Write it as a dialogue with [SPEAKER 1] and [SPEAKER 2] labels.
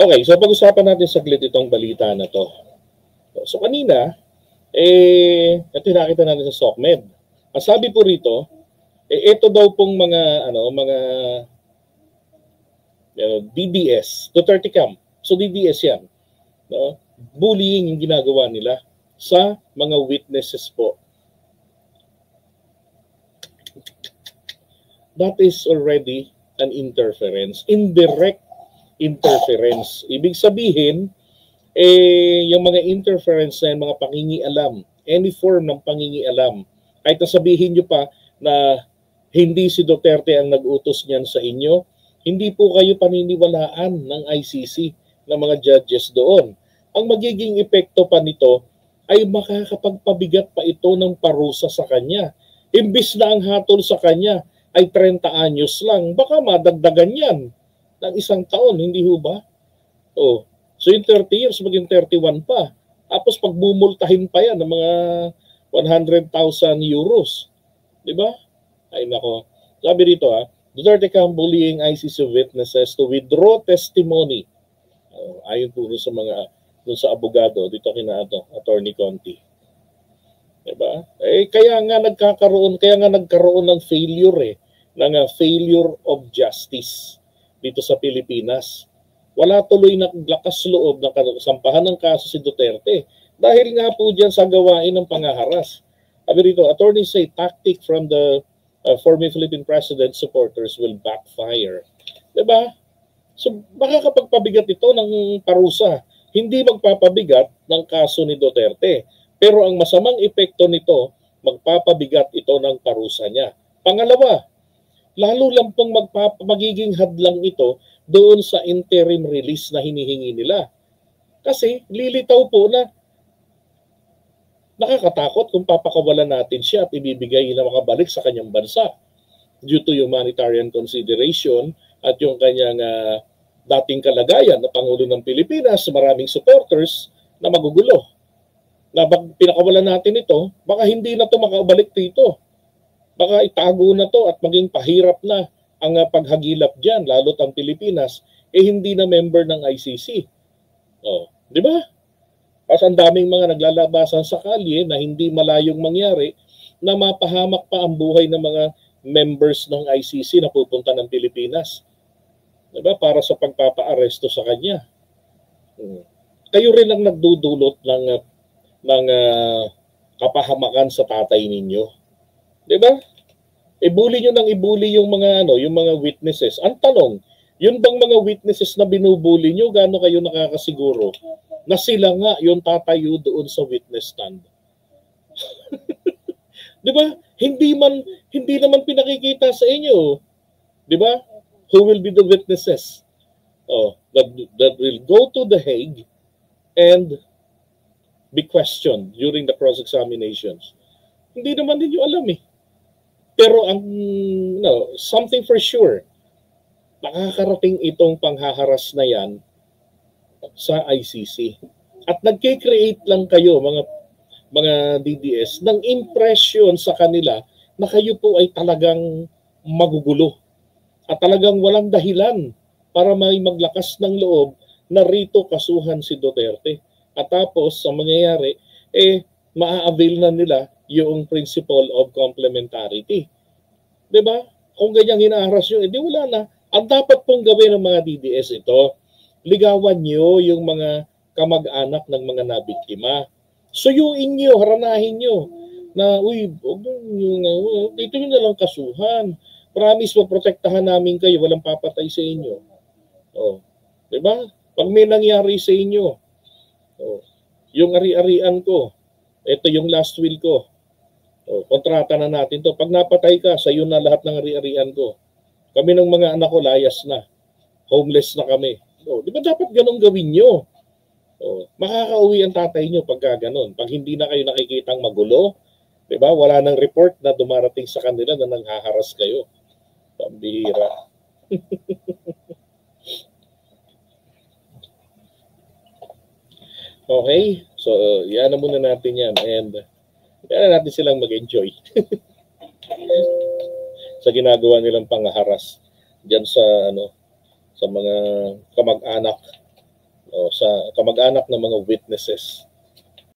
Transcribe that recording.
[SPEAKER 1] Okay, so pag-usapan natin saglit itong balita na to. So kanina, ito nakita natin sa SOCMED. Ang sabi po rito, ito daw pong mga DDS, Duterte Camp. So DDS yan. No? Bullying yung ginagawa nila sa mga witnesses po. That is already an interference, indirect interference. Ibig sabihin, yung mga interference na yung mga pangingialam, any form ng pangingialam, kahit nasabihin nyo pa na hindi si Duterte ang nag-utos niyan sa inyo, hindi po kayo paniniwalaan ng ICC, ng mga judges doon. Ang magiging epekto pa nito ay makakapagpabigat pa ito ng parusa sa kanya. Imbis na ang hatol sa kanya ay 30 anyos lang, baka madagdagan yan ng 1 taon, hindi ho ba? Oh, so yung 30 years, maging 31 pa. Tapos pagbumultahin pa yan ng mga 100,000 euros. Di ba? Ay nako. Sabi dito Duterte Camp bullying ICC witnesses to withdraw testimony. Ayon po dun sa abogado, dito kina Attorney Conti. Diba? Kaya nga nagkaroon ng failure ng failure of justice dito sa Pilipinas. Wala tuloy na lakas loob na sampahan ng kaso si Duterte dahil nga po diyan sa gawain ng pangaharas. Sabi rito, attorneys say tactic from the former Philippine president supporters will backfire. Diba? So baka kapagpabigat ito ng parusa, hindi magpapabigat ng kaso ni Duterte. Pero ang masamang epekto nito, magpapabigat ito ng parusa niya. Pangalawa, lalo lang pong magiging hadlang ito doon sa interim release na hinihingi nila. Kasi lilitaw po na nakakatakot kung papakawalan natin siya at ibibigay na makabalik sa kanyang bansa due to humanitarian consideration at yung kanyang dating kalagayan na Pangulo ng Pilipinas, maraming supporters na magugulo. Na pinakawalan natin ito, baka hindi na ito makabalik dito. Baka itago na to at maging pahirap na ang paghagilap dyan, lalo't ang Pilipinas, hindi na member ng ICC. Di ba? Kasi ang daming mga naglalabasan sa kalye na hindi malayong mangyari na mapahamak pa ang buhay ng mga members ng ICC na pupunta ng Pilipinas. Di ba? Para sa pagpapa-aresto sa kanya. Kayo rin ang nagdudulot ng kapahamakan sa tatay ninyo. 'Di ba? Ibuli nyo nang ibuli yung mga witnesses. Ang tanong, yun bang mga witnesses na binubuli nyo, gaano kayo nakakasiguro na sila nga yung tatayo doon sa witness stand? 'Di ba? Hindi naman pinakikita sa inyo. 'Di ba? Who will be the witnesses? That will go to The Hague and be questioned during the cross-examinations. Hindi naman din nyo alam Pero something for sure, nakakarating itong panghaharas na yan sa ICC. At nagkikreate lang kayo, mga DDS, ng impression sa kanila na kayo po ay talagang magugulo. At talagang walang dahilan para may maglakas ng loob na rito kasuhan si Duterte. At tapos, ang mangyayari, maa-avail na nila yung principle of complementarity. Diba? Kung ganyang hinaharas nyo, di wala na. Ang dapat pong gawin ng mga DDS ito, ligawan nyo yung mga kamag-anak ng mga nabiktima. Suyuin nyo, haranahin nyo, na, dito nyo na lang kasuhan. Promise, maprotektahan namin kayo, walang papatay sa inyo. Diba? Pag may nangyari sa inyo, yung ari-arian ko, ito yung last will ko. Kontrata na natin to. Pag napatay ka, sa iyo na lahat ng ari-arian ko. Kami ng mga anak ko, layas na. Homeless na kami. Di ba dapat ganun gawin nyo? Makakauwi ang tatay nyo pagka ganun. Pag hindi na kayo nakikitang magulo, di ba? Wala nang report na dumarating sa kanila na nanghaharas kayo. Pambihira. Okay, so yan na muna natin yan and yan na natin silang mag-enjoy sa ginagawa nilang panghaharas diyan sa sa mga kamag-anak o sa kamag-anak ng mga witnesses